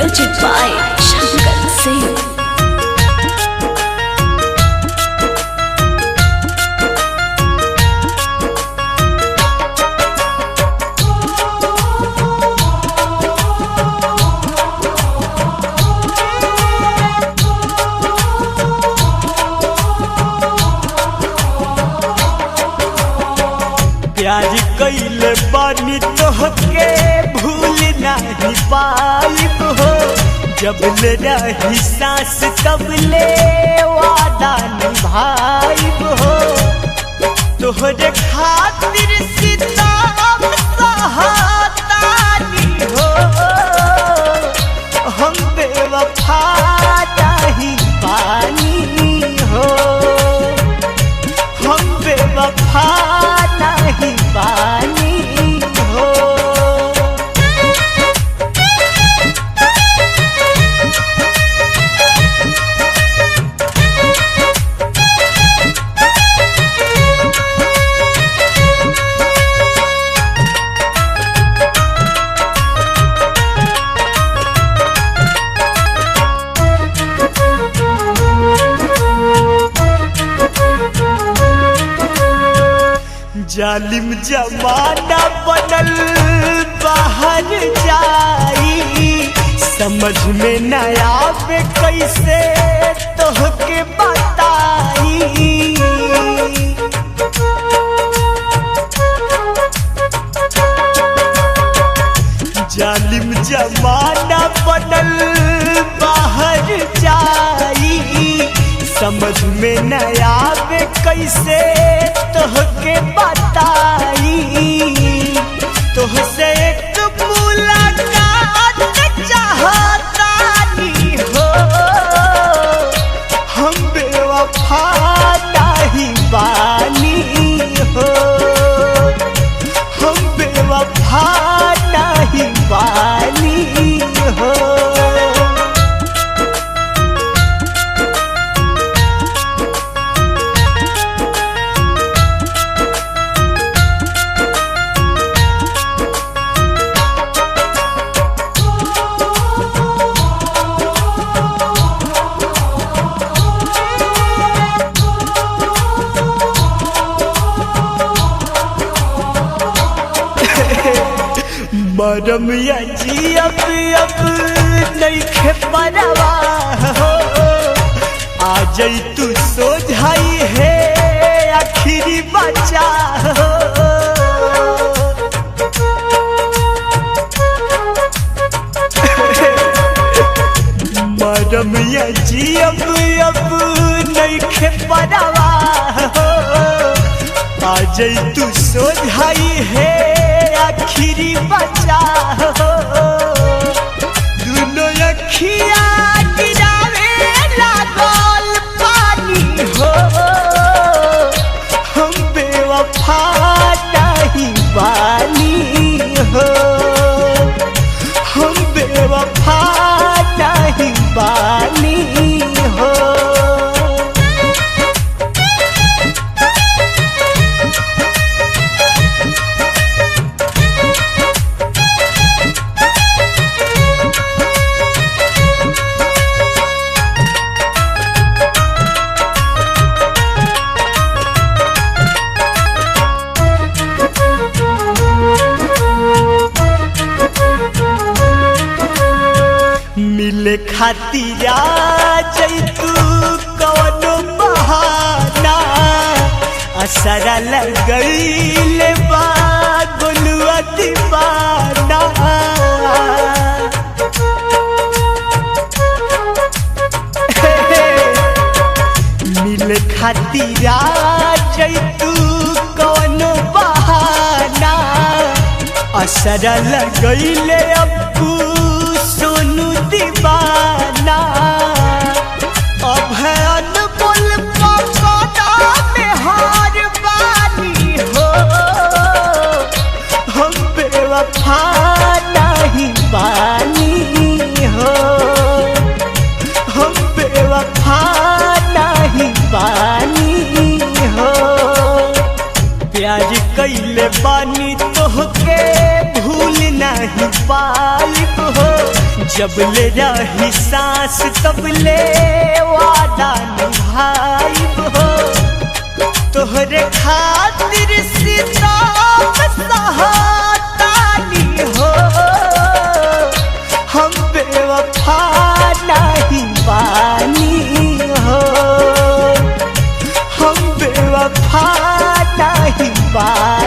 Music by Shankar Singh. प्यार कइले बानी तोहके भूल नहीं पाइब हो। जब ले रही सांस तब ले वादा निभाइब हो। तोहरे खातिर सितम सहातानी हो। हम बेवफा नहीं पानी हो। हम बेवफा नहीं पानी हो। जालिम जमाना बनल बाहर जाई। समझ में न आवे कैसे तोहके बताई। जालिम जमाना बनल बाहर जाई। समझ में न आवे कैसे तोहके बताई। तोहसे एक मुलाकात चाहतानी हो। हम बेवफा नहीं बानी हो। हम बेवफा नहीं बानी हो। मरम या जियब अब नइखे परवाह हो। आ जई तू सोझाई है आखिरी बचा हो। मरम या जियब अब नइखे परवाह हो। आ जई तू सोझाई है आखिरी बचा हो। दुनो अखिया गिरावे लागल पानी हो। हम बेवफा नहीं बानी हो। हम बेवफा नहीं बानी हो। मिले खातिर जैतू कवनो बहाना। असरा लगइले बा गोलुआ दीवाना। मिले खातिर जैतू कवनो बहाना। असरा लगइले अब्बू सोनू दीवाना। अब है अनमोल पकड़ा में हार बानी हो। हम बेवफा नहीं बानी हो। हम बेवफा नहीं बानी हो। प्यार कइले बानी तोहके भूल नहीं पाइब हो। जब ले रही सांस तब ले वादा निभाइब हो तोहरे खातिर सिताब सहातानी हो हम बेवफा नहीं बानी हो हम बेवफा नहीं बानी